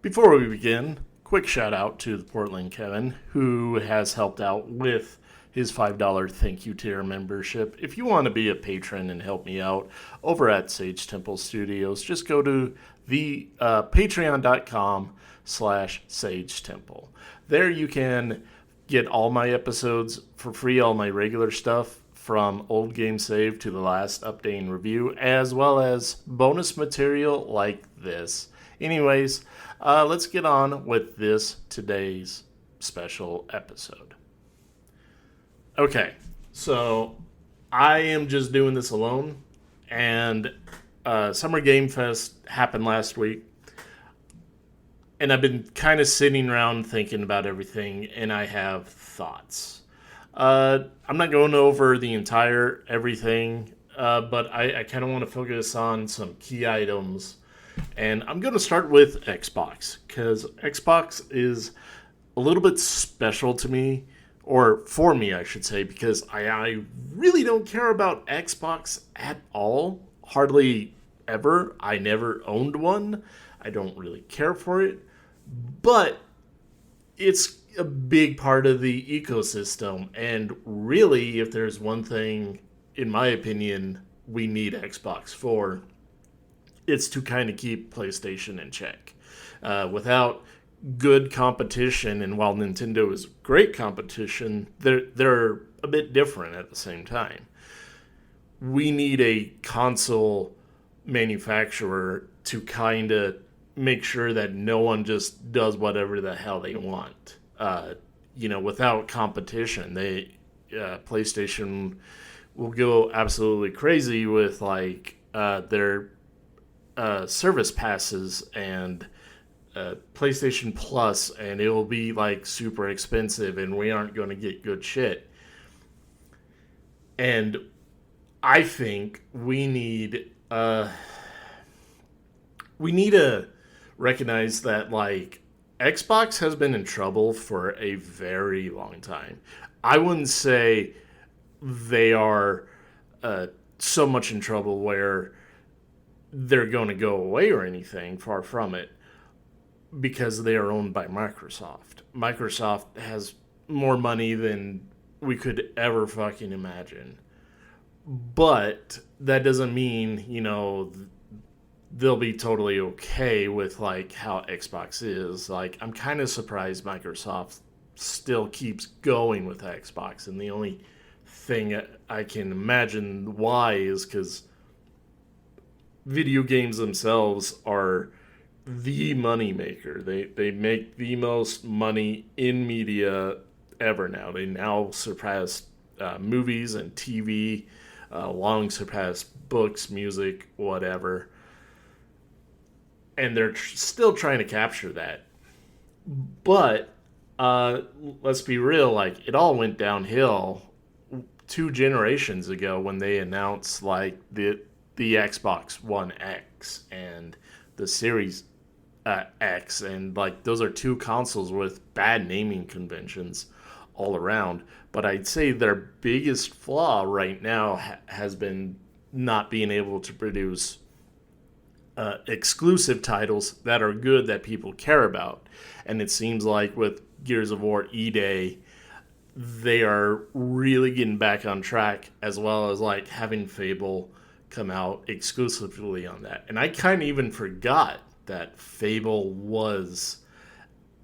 Before we begin, quick shout out to the Portland Kevin, who has helped out with his $5 thank you tier membership. If you want to be a patron and help me out over at Sage Temple Studios, just go to the patreon.com/Sage Temple. There you can get all my episodes for free, all my regular stuff from Old Game Save to the last update and review, as well as bonus material like this. Anyways, let's get on with today's special episode. Okay, so I am just doing this alone, and Summer Game Fest happened last week, and I've been kind of sitting around thinking about everything, and I have thoughts. I'm not going over the entire everything, but I kind of want to focus on some key items. And I'm going to start with Xbox, because Xbox is a little bit special to me, or for me, I should say, because I really don't care about Xbox at all. Hardly ever. I never owned one. I don't really care for it. But it's a big part of the ecosystem. And really, if there's one thing, in my opinion, we need Xbox for, it's to kind of keep PlayStation in check. Without good competition, and while Nintendo is great competition, they're a bit different at the same time. We need a console manufacturer to kind of make sure that no one just does whatever the hell they want. Without competition, PlayStation will go absolutely crazy with their service passes and PlayStation Plus, and it will be super expensive, and we aren't going to get good shit. And I think we need to recognize that Xbox has been in trouble for a very long time. I wouldn't say they are so much in trouble where they're going to go away or anything, far from it, because they are owned by Microsoft. Microsoft has more money than we could ever fucking imagine. But that doesn't mean, they'll be totally okay with how Xbox is. I'm kind of surprised Microsoft still keeps going with Xbox, and the only thing I can imagine why is because video games themselves are the money maker. They make the most money in media ever now. They now surpass movies and TV, long surpass books, music, whatever. And they're still trying to capture that. But let's be real, it all went downhill 2 generations ago when they announced the Xbox One X and the Series X, and those are 2 consoles with bad naming conventions all around. But I'd say their biggest flaw right now has been not being able to produce exclusive titles that are good, that people care about. And it seems like with Gears of War E-Day, they are really getting back on track, as well as having Fable come out exclusively on that. And I kind of even forgot that Fable was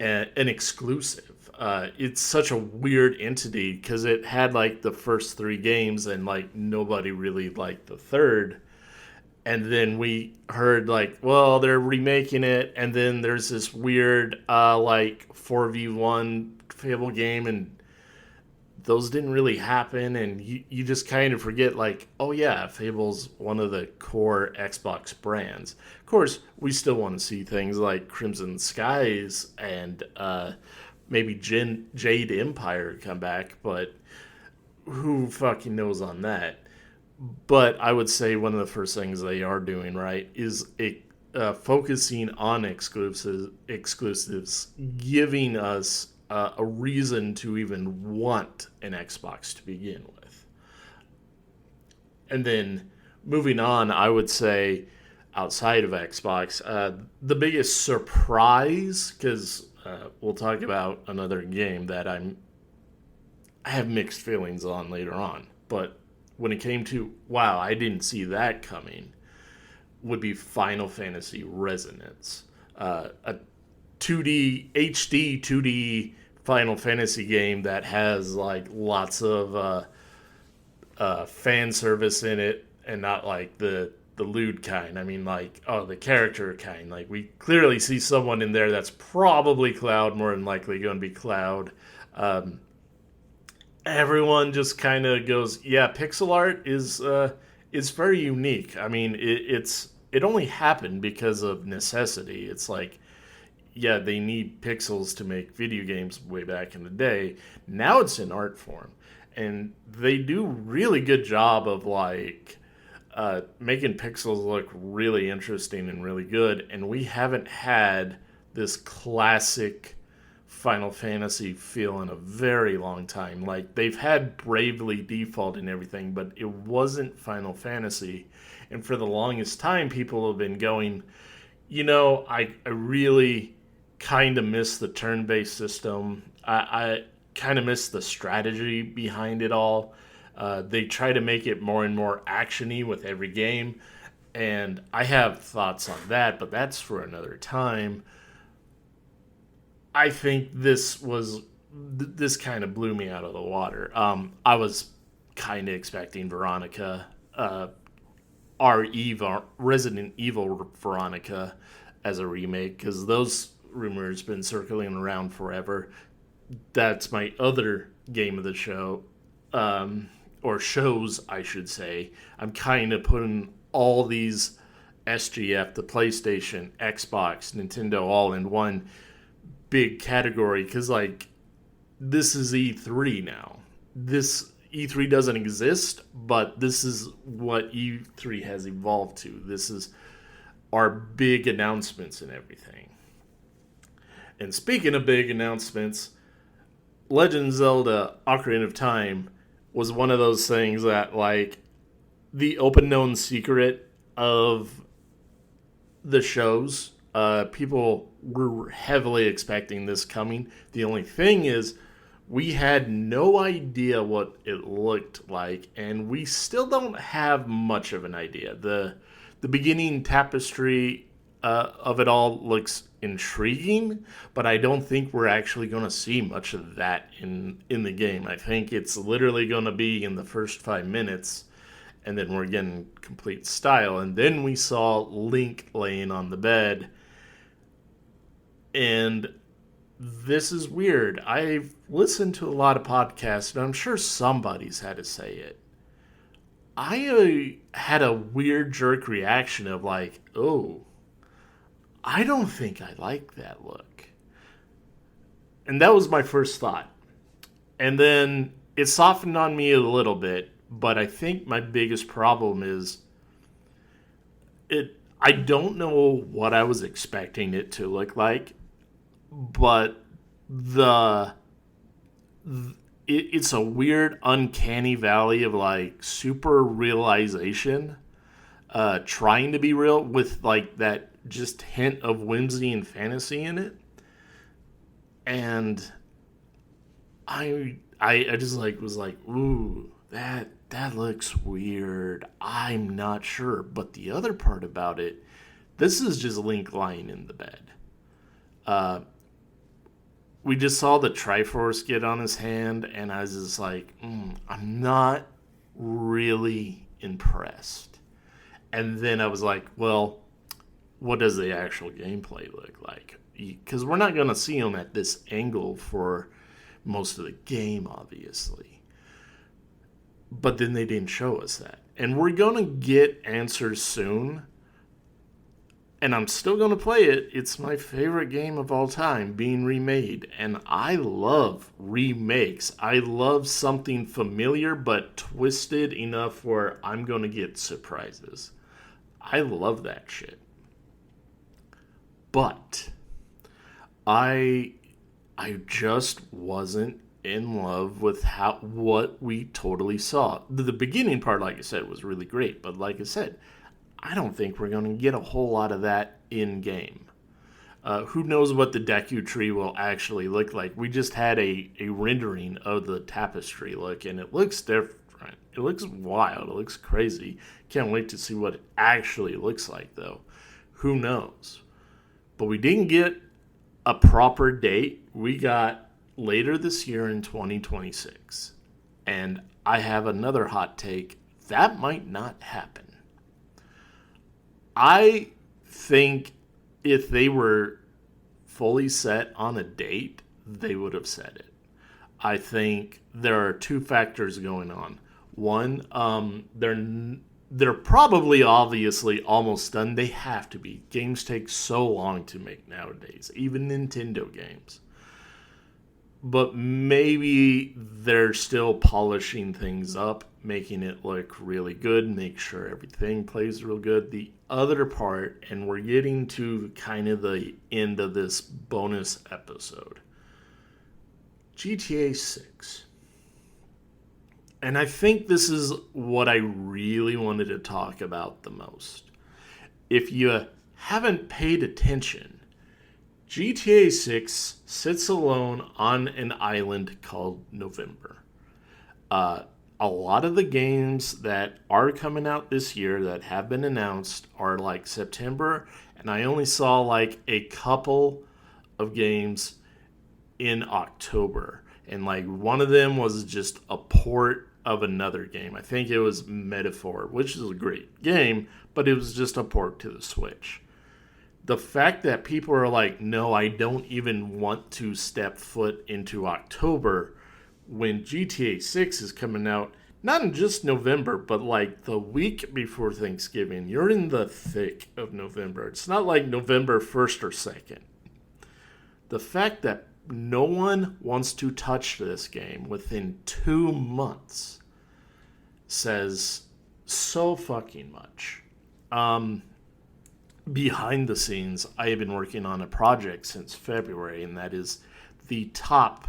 an exclusive. It's such a weird entity because it had the first 3 games, and nobody really liked the third. And then we heard well, they're remaking it, and then there's this weird 4v1 Fable game, and those didn't really happen, and you just kind of forget, oh yeah, Fable's one of the core Xbox brands. Of course, we still want to see things like Crimson Skies and maybe Jade Empire come back, but who fucking knows on that? But I would say one of the first things they are doing right is focusing on exclusives, giving us a reason to even want an Xbox to begin with. And then moving on, I would say outside of Xbox. The biggest surprise, because we'll talk about another game that I have mixed feelings on later on, but when it came to, wow, I didn't see that coming, would be Final Fantasy Resonance. A 2D, HD 2D Final Fantasy game that has like lots of fan service in it, and not like the lewd kind. I mean, like, oh, the character kind. Like, we clearly see someone in there that's probably Cloud, more than likely going to be Cloud. Um, Everyone just kind of goes, yeah, pixel art is very unique. I mean, it only happened because of necessity. It's like, yeah, they need pixels to make video games way back in the day. Now it's in art form, and they do really good job of like making pixels look really interesting and really good. And we haven't had this classic Final Fantasy feel in a very long time. Like, they've had Bravely Default and everything, but it wasn't Final Fantasy. And for the longest time, people have been going, I really kind of miss the turn-based system. I kind of miss the strategy behind it all. They try to make it more and more actiony with every game, and I have thoughts on that, but that's for another time. I think this kind of blew me out of the water. I was kind of expecting Veronica, Resident Evil Veronica, as a remake, because those rumors been circling around forever. That's my other game of the show, or shows, I should say. I'm kind of putting all these SGF, the PlayStation, Xbox, Nintendo, all in one big category, because like, this is E3 now. This E3 doesn't exist, but this is what E3 has evolved to. This is our big announcements and everything. And speaking of big announcements, Legend of Zelda Ocarina of Time was one of those things that, like, the open known secret of the shows. People were heavily expecting this coming. The only thing is, we had no idea what it looked like, and we still don't have much of an idea. The beginning tapestry of it all looks intriguing, but I don't think we're actually going to see much of that in the game. I think it's literally going to be in the first 5 minutes, and then we're getting complete style. And then we saw Link laying on the bed, and this is weird. I've listened to a lot of podcasts, and I'm sure somebody's had to say it. I had a weird jerk reaction of like, oh, I don't think I like that look. And that was my first thought. And then it softened on me a little bit, but I think my biggest problem is I don't know what I was expecting it to look like, but it's a weird uncanny valley of like super realization, trying to be real with like that just hint of whimsy and fantasy in it. And I just like was like, ooh, that looks weird. I'm not sure. But the other part about it, this is just Link lying in the bed. We just saw the Triforce get on his hand, and I was just like, I'm not really impressed. And then I was like, well, what does the actual gameplay look like? Because we're not going to see him at this angle for most of the game, obviously. But then they didn't show us that. And we're going to get answers soon. And I'm still going to play it. It's my favorite game of all time being remade. And I love remakes. I love something familiar but twisted enough where I'm going to get surprises. I love that shit. But I just wasn't in love with what we totally saw. The beginning part, like I said, was really great. But like I said, I don't think we're going to get a whole lot of that in game. Who knows what the Deku tree will actually look like? We just had a rendering of the tapestry look, and it looks different. It looks wild. It looks crazy. Can't wait to see what it actually looks like, though. Who knows? But we didn't get a proper date. We got later this year in 2026. And I have another hot take. That might not happen. I think if they were fully set on a date, they would have said it. I think there are two factors going on. One, they're probably obviously almost done. They have to be. Games take so long to make nowadays, even Nintendo games. But maybe they're still polishing things up, making it look really good, make sure everything plays real good. The other part, and we're getting to kind of the end of this bonus episode, GTA 6. And I think this is what I really wanted to talk about the most. If you haven't paid attention, GTA 6 sits alone on an island called November. A lot of the games that are coming out this year that have been announced are like September, and I only saw like a couple of games in October. And like one of them was just a port of another game. I think it was Metaphor, which is a great game, but it was just a port to the Switch. The fact that people are like, no, I don't even want to step foot into October when GTA 6 is coming out, not in just November, but like the week before Thanksgiving. You're in the thick of November. It's not like November 1st or 2nd. The fact that no one wants to touch this game within 2 months says so fucking much. Behind the scenes, I have been working on a project since February, and that is the top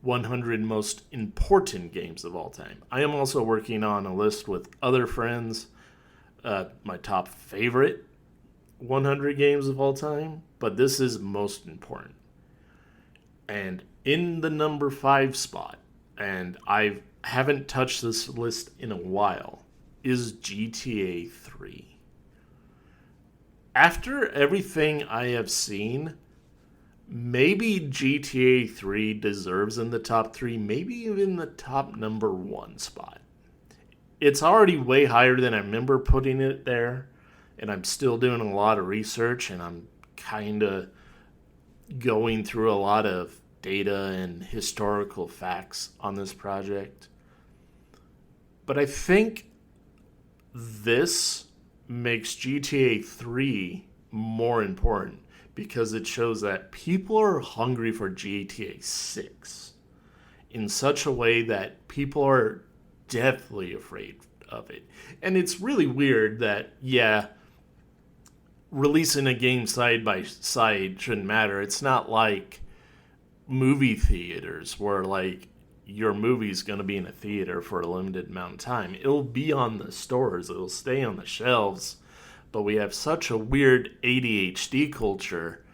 100 most important games of all time. I am also working on a list with other friends, my top favorite 100 games of all time, but this is most important. And in the number 5 spot, and I haven't touched this list in a while, is GTA 3. After everything I have seen, maybe GTA 3 deserves in the top 3, maybe even the top number 1 spot. It's already way higher than I remember putting it there, and I'm still doing a lot of research, and I'm kind of going through a lot of data and historical facts on this project. But I think this makes GTA 3 more important because it shows that people are hungry for GTA 6 in such a way that people are deathly afraid of it. And it's really weird that, yeah, releasing a game side by side shouldn't matter. It's not like movie theaters where like your movie's going to be in a theater for a limited amount of time. It'll be on the stores. It'll stay on the shelves. But we have such a weird ADHD culture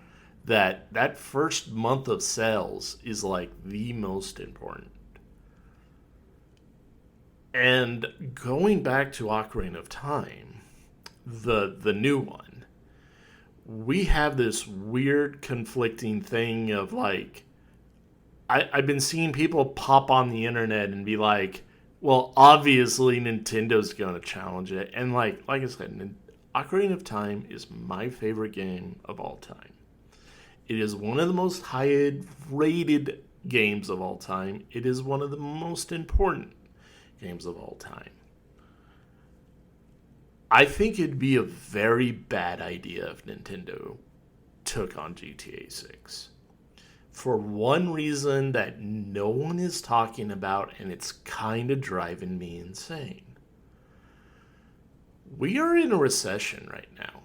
that first month of sales is like the most important. And going back to Ocarina of Time, the new one, we have this weird conflicting thing of like, I've been seeing people pop on the internet and be like, well, obviously Nintendo's going to challenge it. And like I said, Ocarina of Time is my favorite game of all time. It is one of the most high rated games of all time. It is one of the most important games of all time. I think it'd be a very bad idea if Nintendo took on GTA 6. For one reason that no one is talking about, and it's kind of driving me insane. We are in a recession right now.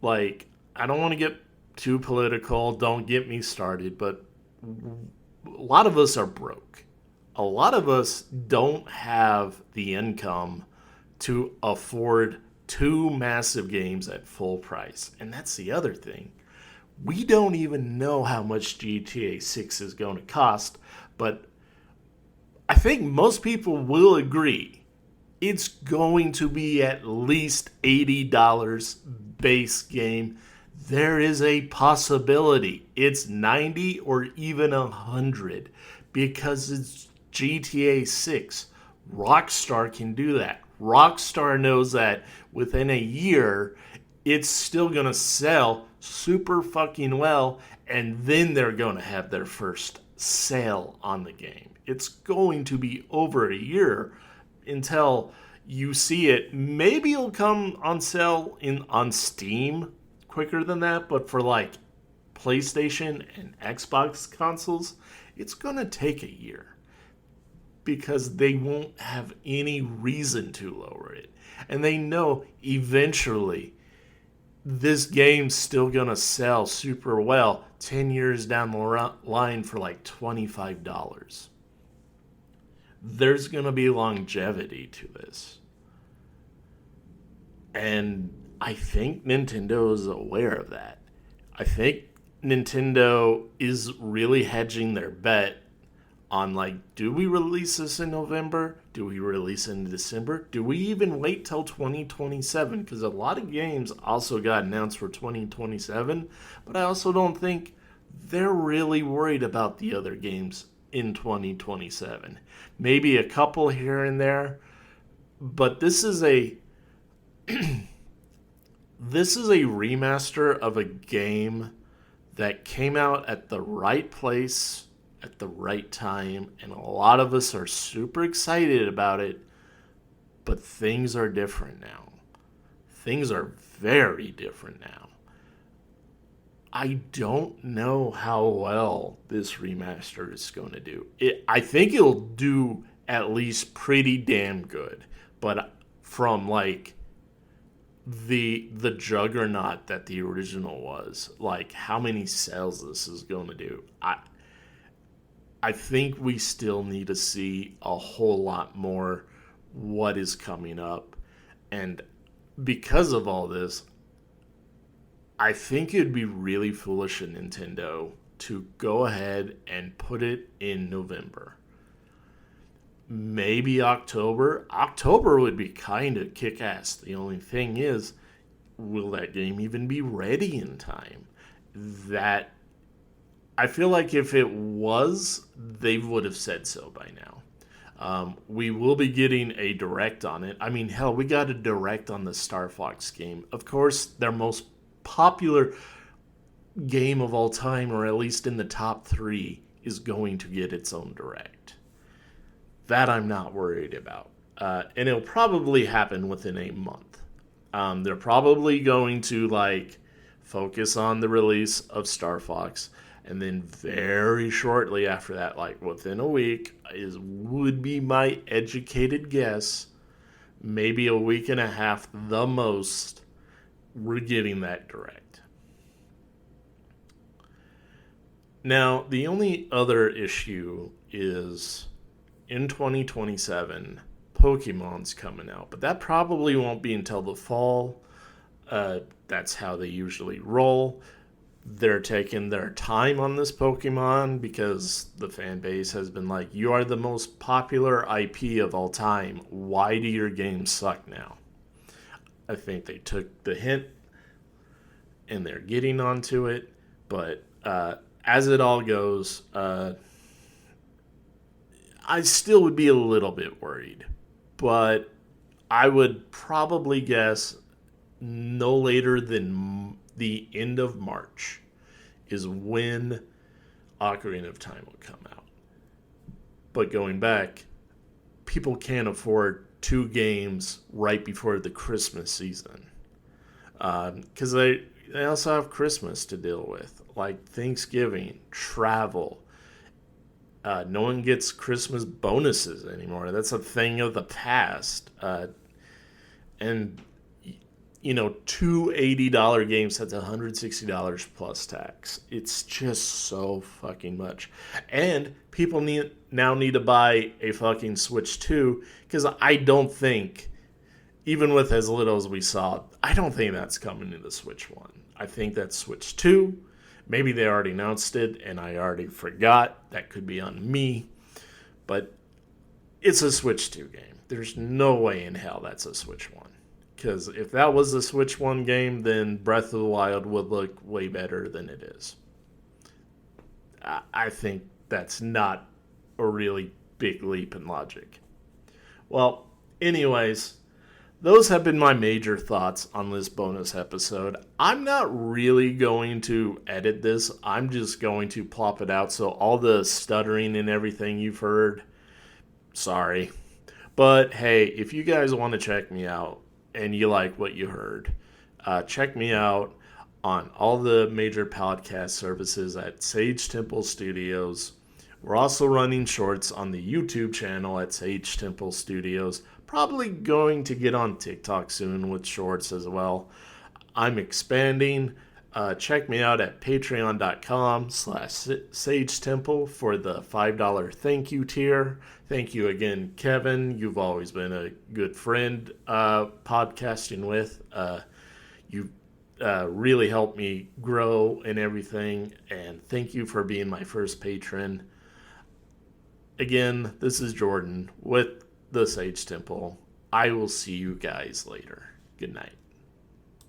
Like, I don't want to get too political, don't get me started, but a lot of us are broke. A lot of us don't have the income to afford 2 massive games at full price. And that's the other thing. We don't even know how much GTA 6 is going to cost, but I think most people will agree it's going to be at least $80 base game. There is a possibility it's 90 or even 100 because it's GTA 6. Rockstar can do that. Rockstar knows that within a year, it's still going to sell super fucking well, and then they're going to have their first sale on the game. It's going to be over a year until you see it. Maybe it'll come on sale on Steam quicker than that, but for like PlayStation and Xbox consoles, it's going to take a year because they won't have any reason to lower it. And they know eventually this game's still going to sell super well 10 years down the line for like $25. There's going to be longevity to this. And I think Nintendo is aware of that. I think Nintendo is really hedging their bet on like, do we release this in November? Do we release it in December? Do we even wait till 2027? Because a lot of games also got announced for 2027, but I also don't think they're really worried about the other games in 2027. Maybe a couple here and there, but this is a remaster of a game that came out at the right place at the right time, and a lot of us are super excited about it, but things are different now. Things are very different now. I don't know how well this remaster is going to do. I think it'll do at least pretty damn good, but from like the juggernaut that the original was, like how many sales this is going to do, I think we still need to see a whole lot more what is coming up. And because of all this, I think it'd be really foolish of Nintendo to go ahead and put it in November. Maybe October. October would be kind of kick-ass. The only thing is, will that game even be ready in time? That I feel like if it was, they would have said so by now. We will be getting a direct on it. I mean, hell, we got a direct on the Star Fox game. Of course, their most popular game of all time, or at least in the top 3, is going to get its own direct. That I'm not worried about. And it'll probably happen within a month. They're probably going to like focus on the release of Star Fox. And then very shortly after that, like within a week, would be my educated guess, maybe a week and a half the most, we're getting that direct. Now, the only other issue is in 2027, Pokemon's coming out. But that probably won't be until the fall. That's how they usually roll. They're taking their time on this Pokemon because the fan base has been like, you are the most popular IP of all time. Why do your games suck now? I think they took the hint and they're getting onto it. But as it all goes, I still would be a little bit worried. But I would probably guess no later than the end of March is when Ocarina of Time will come out. But going back, people can't afford 2 games right before the Christmas season. Because they also have Christmas to deal with, like Thanksgiving, travel. No one gets Christmas bonuses anymore. That's a thing of the past. And you know, 2 $80 games, that's $160 plus tax. It's just so fucking much. And people now need to buy a fucking Switch 2, because I don't think even with as little as we saw, I don't think that's coming to the Switch 1. I think that's Switch 2. Maybe they already announced it and I already forgot. That could be on me. But it's a Switch 2 game. There's no way in hell that's a Switch 1. Because if that was a Switch 1 game, then Breath of the Wild would look way better than it is. I think that's not a really big leap in logic. Well, anyways, those have been my major thoughts on this bonus episode. I'm not really going to edit this. I'm just going to plop it out. So all the stuttering and everything you've heard, sorry. But hey, if you guys want to check me out and you like what you heard, check me out on all the major podcast services at Sage Temple Studios. We're also running shorts on the YouTube channel at Sage Temple Studios. Probably going to get on TikTok soon with shorts as well. I'm expanding. Check me out at patreon.com/SageTemple for the $5 thank you tier. Thank you again, Kevin. You've always been a good friend podcasting with. You really helped me grow and everything. And thank you for being my first patron. Again, this is Jordan with the Sage Temple. I will see you guys later. Good night.